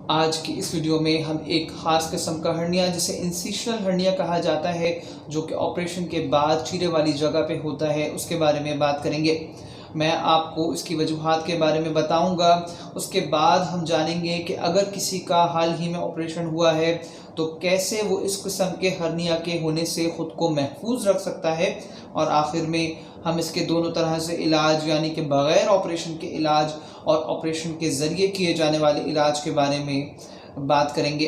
آج کی اس ویڈیو میں ہم ایک خاص قسم کا ہرنیا جسے انسیشنل ہرنیا کہا جاتا ہے جو کہ آپریشن کے بعد چیرے والی جگہ پہ ہوتا ہے اس کے بارے میں بات کریں گے۔ میں آپ کو اس کی وجوہات کے بارے میں بتاؤں گا۔ اس کے بعد ہم جانیں گے کہ اگر کسی کا حال ہی میں آپریشن ہوا ہے تو کیسے وہ اس قسم کے ہرنیا کے ہونے سے خود کو محفوظ رکھ سکتا ہے، اور آخر میں ہم اس کے دونوں طرح سے علاج یعنی کہ بغیر آپریشن کے علاج اور آپریشن کے ذریعے کیے جانے والے علاج کے بارے میں بات کریں گے۔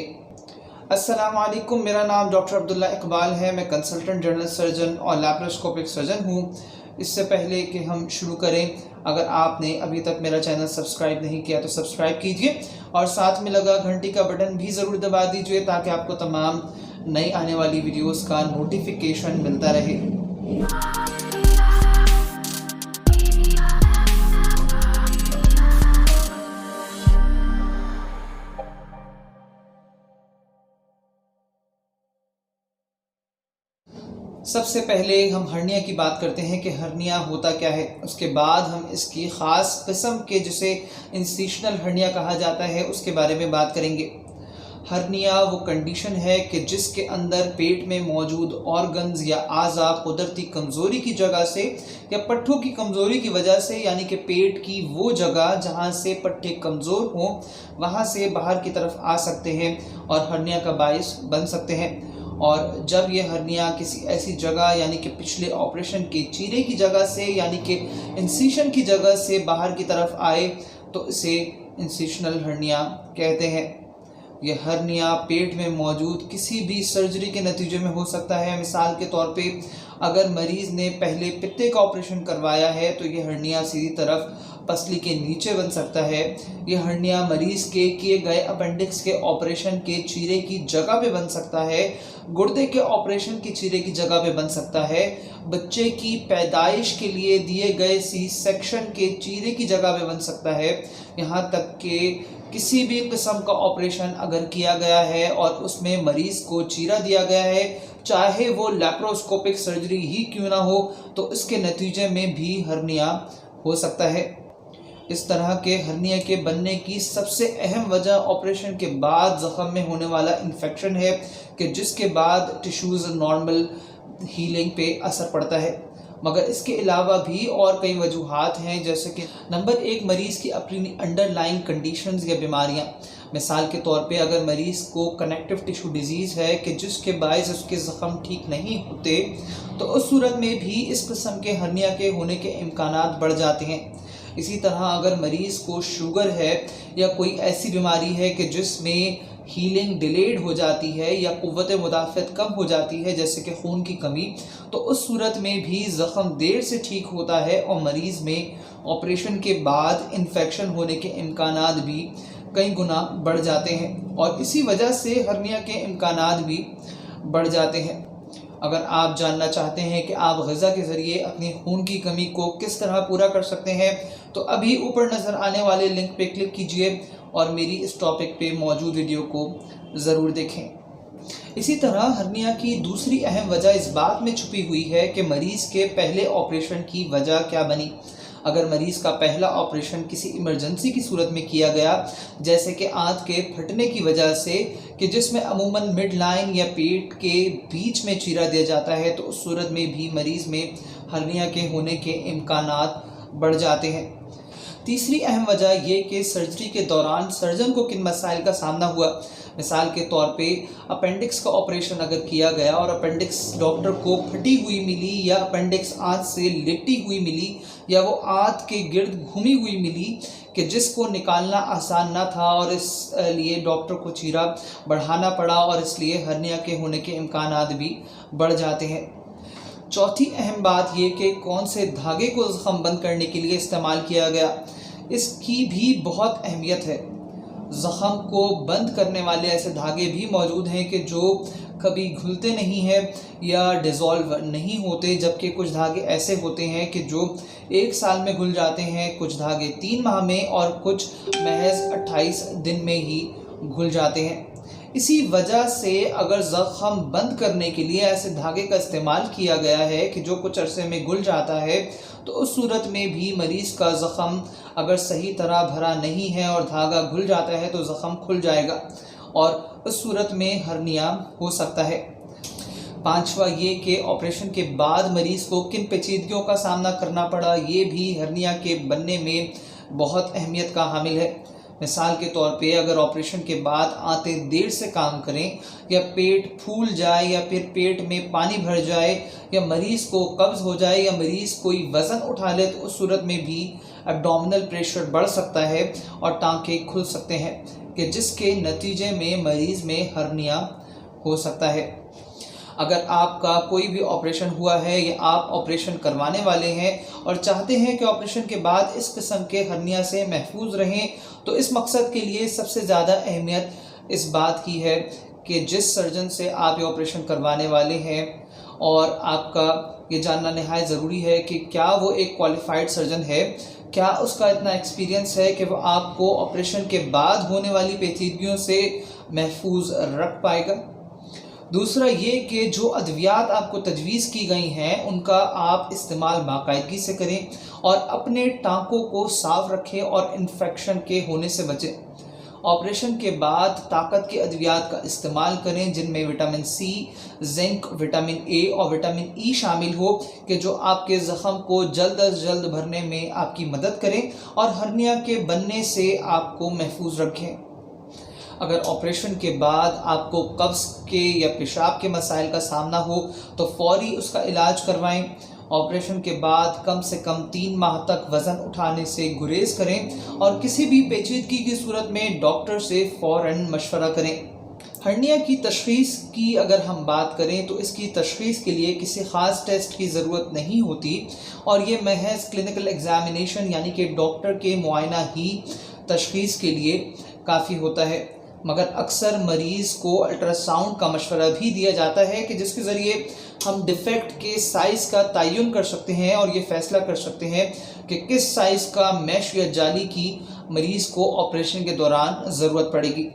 السلام علیکم، میرا نام ڈاکٹر عبداللہ اقبال ہے۔ میں کنسلٹنٹ جنرل سرجن اور لیپروسکوپک سرجن ہوں۔ اس سے پہلے کہ ہم شروع کریں، اگر آپ نے ابھی تک میرا چینل سبسکرائب نہیں کیا تو سبسکرائب کیجئے اور ساتھ میں لگا گھنٹی کا بٹن بھی ضرور دبا دیجئے تاکہ آپ کو تمام نئی آنے والی ویڈیوز کا نوٹیفیکیشن ملتا رہے۔ سب سے پہلے ہم ہرنیا کی بات کرتے ہیں کہ ہرنیا ہوتا کیا ہے۔ اس کے بعد ہم اس کی خاص قسم کے جسے انسیشنل ہرنیا کہا جاتا ہے اس کے بارے میں بات کریں گے۔ ہرنیا وہ کنڈیشن ہے کہ جس کے اندر پیٹ میں موجود آرگنز یا اعضاء قدرتی کمزوری کی جگہ سے یا پٹھوں کی کمزوری کی وجہ سے، یعنی کہ پیٹ کی وہ جگہ جہاں سے پٹھے کمزور ہوں وہاں سے باہر کی طرف آ سکتے ہیں اور ہرنیا کا باعث بن سکتے ہیں۔ اور جب یہ ہرنیا کسی ایسی جگہ یعنی کہ پچھلے آپریشن کے چیرے کی جگہ سے یعنی کہ انسیشن کی جگہ سے باہر کی طرف آئے تو اسے انسیشنل ہرنیا کہتے ہیں۔ یہ ہرنیا پیٹ میں موجود کسی بھی سرجری کے نتیجے میں ہو سکتا ہے۔ مثال کے طور پہ اگر مریض نے پہلے پتے کا آپریشن کروایا ہے تو یہ ہرنیا سیدھی طرف پسلی کے نیچے بن سکتا ہے۔ یہ ہرنیا مریض کے کیے گئے اپینڈکس کے آپریشن کے چیرے کی جگہ پہ بن سکتا ہے، گردے کے آپریشن کی چیرے کی جگہ پہ بن سکتا ہے، بچے کی پیدائش کے لیے دیے گئے سی سیکشن کے چیرے کی جگہ پہ بن سکتا ہے، یہاں تک کہ کسی بھی قسم کا آپریشن اگر کیا گیا ہے اور اس میں مریض کو چیرا دیا گیا ہے، چاہے وہ لیپروسکوپک سرجری ہی کیوں نہ ہو، تو اس کے نتیجے میں بھی ہرنیا ہو سکتا ہے۔ اس طرح کے ہرنیا کے بننے کی سب سے اہم وجہ آپریشن کے بعد زخم میں ہونے والا انفیکشن ہے کہ جس کے بعد ٹیشوز نارمل ہیلنگ پہ اثر پڑتا ہے۔ مگر اس کے علاوہ بھی اور کئی وجوہات ہیں، جیسے کہ نمبر 1 مریض کی اپنی انڈر لائن کنڈیشنز یا بیماریاں۔ مثال کے طور پہ اگر مریض کو کنیکٹیو ٹیشو ڈیزیز ہے کہ جس کے باعث اس کے زخم ٹھیک نہیں ہوتے تو اس صورت میں بھی اس قسم کے ہرنیا کے ہونے کے امکانات بڑھ جاتے ہیں۔ اسی طرح اگر مریض کو شوگر ہے یا کوئی ایسی بیماری ہے کہ جس میں ہیلنگ ڈیلیڈ ہو جاتی ہے یا قوت مدافعت کم ہو جاتی ہے جیسے کہ خون کی کمی، تو اس صورت میں بھی زخم دیر سے ٹھیک ہوتا ہے اور مریض میں آپریشن کے بعد انفیکشن ہونے کے امکانات بھی کئی گنا بڑھ جاتے ہیں اور اسی وجہ سے ہرنیا کے امکانات بھی بڑھ جاتے ہیں۔ اگر آپ جاننا چاہتے ہیں کہ آپ غذا کے ذریعے اپنی خون کی کمی کو کس طرح پورا کر سکتے ہیں تو ابھی اوپر نظر آنے والے لنک پہ کلک کیجئے اور میری اس ٹاپک پہ موجود ویڈیو کو ضرور دیکھیں۔ اسی طرح ہرنیا کی دوسری اہم وجہ اس بات میں چھپی ہوئی ہے کہ مریض کے پہلے آپریشن کی وجہ کیا بنی۔ اگر مریض کا پہلا آپریشن کسی ایمرجنسی کی صورت میں کیا گیا جیسے کہ آنت کے پھٹنے کی وجہ سے کہ جس میں عموماً مڈ لائن یا پیٹ کے بیچ میں چیرا دیا جاتا ہے، تو اس صورت میں بھی مریض میں ہرنیا کے ہونے کے امکانات بڑھ جاتے ہیں۔ تیسری اہم وجہ یہ کہ سرجری کے دوران سرجن کو کن مسائل کا سامنا ہوا۔ مثال کے طور پہ اپینڈکس کا آپریشن اگر کیا گیا اور اپینڈکس ڈاکٹر کو پھٹی ہوئی ملی یا اپینڈکس آنت سے لپٹی ہوئی ملی یا وہ آنت کے گرد گھومی ہوئی ملی کہ جس کو نکالنا آسان نہ تھا اور اس لیے ڈاکٹر کو چیرا بڑھانا پڑا اور اس لیے ہرنیا کے ہونے کے امکانات بھی بڑھ جاتے ہیں۔ چوتھی اہم بات یہ کہ کون سے دھاگے کو زخم بند کرنے کے لیے استعمال کیا گیا، اس کی بھی بہت اہمیت ہے۔ زخم کو بند کرنے والے ایسے دھاگے بھی موجود ہیں کہ جو کبھی گھلتے نہیں ہیں یا ڈیزولو نہیں ہوتے، جبکہ کچھ دھاگے ایسے ہوتے ہیں کہ جو 1 سال میں گھل جاتے ہیں، کچھ دھاگے 3 ماہ میں اور کچھ محض 28 دن میں ہی گھل جاتے ہیں۔ اسی وجہ سے اگر زخم بند کرنے کے لیے ایسے دھاگے کا استعمال کیا گیا ہے کہ جو کچھ عرصے میں گھل جاتا ہے تو اس صورت میں بھی مریض کا زخم اگر صحیح طرح بھرا نہیں ہے اور دھاگا گھل جاتا ہے تو زخم کھل جائے گا اور اس صورت میں ہرنیا ہو سکتا ہے۔ پانچواں یہ کہ آپریشن کے بعد مریض کو کن پیچیدگیوں کا سامنا کرنا پڑا، یہ بھی ہرنیا کے بننے میں بہت اہمیت کا حامل ہے۔ مثال کے طور پہ اگر آپریشن کے بعد آنتیں دیر سے کام کریں یا پیٹ پھول جائے یا پھر پیٹ میں پانی بھر جائے یا مریض کو قبض ہو جائے یا مریض کوئی وزن اٹھا لے تو اس صورت میں بھی ایبڈومینل پریشر بڑھ سکتا ہے اور ٹانکے کھل سکتے ہیں کہ جس کے نتیجے میں مریض میں ہرنیا ہو سکتا ہے۔ اگر آپ کا کوئی بھی آپریشن ہوا ہے یا آپ آپریشن کروانے والے ہیں اور چاہتے ہیں کہ آپریشن کے بعد اس قسم کے ہرنیا سے محفوظ رہیں تو اس مقصد کے لیے سب سے زیادہ اہمیت اس بات کی ہے کہ جس سرجن سے آپ یہ آپریشن کروانے والے ہیں اور آپ کا یہ جاننا نہایت ضروری ہے کہ کیا وہ ایک کوالیفائڈ سرجن ہے، کیا اس کا اتنا ایکسپیرینس ہے کہ وہ آپ کو آپریشن کے بعد ہونے والی پیچیدگیوں سے محفوظ رکھ پائے گا۔ دوسرا یہ کہ جو ادویات آپ کو تجویز کی گئی ہیں ان کا آپ استعمال باقاعدگی سے کریں اور اپنے ٹانکوں کو صاف رکھیں اور انفیکشن کے ہونے سے بچیں۔ آپریشن کے بعد طاقت کے ادویات کا استعمال کریں جن میں vitamin C, zinc, vitamin A اور وٹامن ای شامل ہو کہ جو آپ کے زخم کو جلد از جلد بھرنے میں آپ کی مدد کریں اور ہرنیا کے بننے سے آپ کو محفوظ رکھیں۔ اگر آپریشن کے بعد آپ کو قبض کے یا پیشاب کے مسائل کا سامنا ہو تو فوری اس کا علاج کروائیں۔ آپریشن کے بعد کم سے کم 3 ماہ تک وزن اٹھانے سے گریز کریں اور کسی بھی پیچیدگی کی صورت میں ڈاکٹر سے فوراً مشورہ کریں۔ ہرنیا کی تشخیص کی اگر ہم بات کریں تو اس کی تشخیص کے لیے کسی خاص ٹیسٹ کی ضرورت نہیں ہوتی اور یہ محض کلینکل ایگزامینیشن یعنی کہ ڈاکٹر کے معائنہ ہی تشخیص کے لیے کافی ہوتا ہے، مگر اکثر مریض کو الٹرا ساؤنڈ کا مشورہ بھی دیا جاتا ہے کہ جس کے ذریعے ہم ڈیفیکٹ کے سائز کا تعین کر سکتے ہیں اور یہ فیصلہ کر سکتے ہیں کہ کس سائز کا میش یا جالی کی مریض کو آپریشن کے دوران ضرورت پڑے گی۔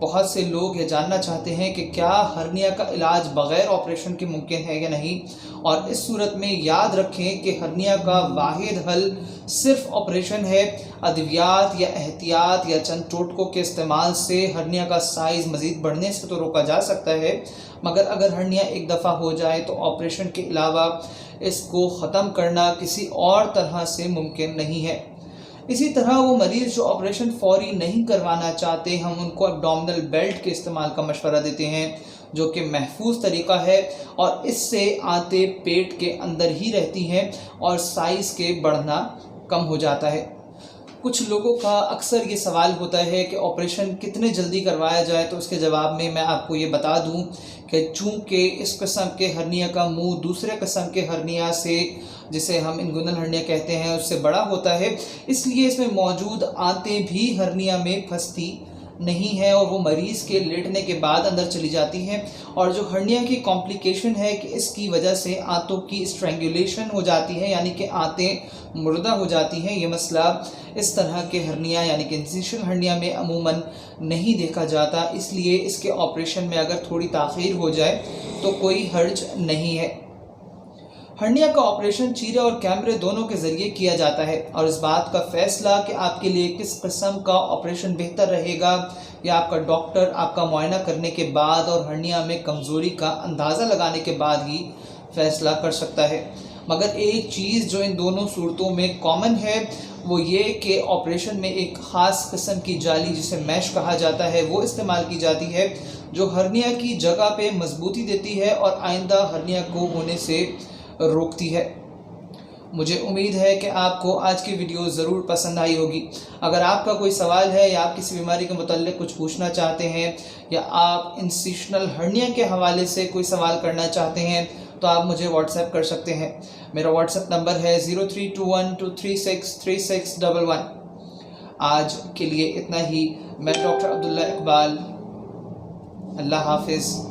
بہت سے لوگ یہ جاننا چاہتے ہیں کہ کیا ہرنیا کا علاج بغیر آپریشن کے ممکن ہے یا نہیں، اور اس صورت میں یاد رکھیں کہ ہرنیا کا واحد حل صرف آپریشن ہے۔ ادویات یا احتیاط یا چند ٹوٹکوں کے استعمال سے ہرنیا کا سائز مزید بڑھنے سے تو روکا جا سکتا ہے، مگر اگر ہرنیا ایک دفعہ ہو جائے تو آپریشن کے علاوہ اس کو ختم کرنا کسی اور طرح سے ممکن نہیں ہے۔ اسی طرح وہ مریض جو آپریشن فوری نہیں کروانا چاہتے ہم ان کو ایبڈومینل بیلٹ کے استعمال کا مشورہ دیتے ہیں جو کہ محفوظ طریقہ ہے اور اس سے آنتیں پیٹ کے اندر ہی رہتی ہیں اور سائز کے بڑھنا کم ہو جاتا ہے۔ کچھ لوگوں کا اکثر یہ سوال ہوتا ہے کہ آپریشن کتنے جلدی کروایا جائے، تو اس کے جواب میں آپ کو یہ بتا دوں کہ چونکہ اس قسم کے ہرنیا کا منہ دوسرے قسم کے ہرنیا سے، جسے ہم انگونل ہرنیا کہتے ہیں، اس سے بڑا ہوتا ہے، اس لیے اس میں موجود آنتیں بھی ہرنیا میں پھنستی نہیں ہے اور وہ مریض کے لیٹنے کے بعد اندر چلی جاتی ہیں، اور جو ہرنیا کی کمپلیکیشن ہے کہ اس کی وجہ سے آنتوں کی اسٹرینگولیشن ہو جاتی ہے، یعنی کہ آنتیں مردہ ہو جاتی ہیں۔ یہ مسئلہ اس طرح کے ہرنیا یعنی کہ انسیشنل ہرنیا میں عموماً نہیں دیکھا جاتا، اس لیے اس کے آپریشن میں اگر تھوڑی تاخیر ہو جائے تو کوئی حرج نہیں ہے۔ ہرنیا کا آپریشن چیرے اور کیمرے دونوں کے ذریعے کیا جاتا ہے اور اس بات کا فیصلہ کہ آپ کے لیے کس قسم کا آپریشن بہتر رہے گا یا آپ کا ڈاکٹر آپ کا معائنہ کرنے کے بعد اور ہرنیا میں کمزوری کا اندازہ لگانے کے بعد ہی فیصلہ کر سکتا ہے۔ مگر ایک چیز جو ان دونوں صورتوں میں کامن ہے وہ یہ کہ آپریشن میں ایک خاص قسم کی جالی جسے میش کہا جاتا ہے وہ استعمال کی جاتی ہے جو ہرنیا کی جگہ پہ مضبوطی دیتی ہے اور آئندہ ہرنیا کو ہونے سے روکتی ہے۔ مجھے امید ہے کہ آپ کو آج کی ویڈیو ضرور پسند آئی ہوگی۔ اگر آپ کا کوئی سوال ہے یا آپ کسی بیماری کے متعلق کچھ پوچھنا چاہتے ہیں یا آپ انسیشنل ہرنیا کے حوالے سے کوئی سوال کرنا چاہتے ہیں تو آپ مجھے واٹس ایپ کر سکتے ہیں۔ میرا واٹس ایپ نمبر ہے 032123636111۔ آج کے لیے اتنا ہی۔ میں ڈاکٹر عبداللہ اقبال۔ اللہ حافظ۔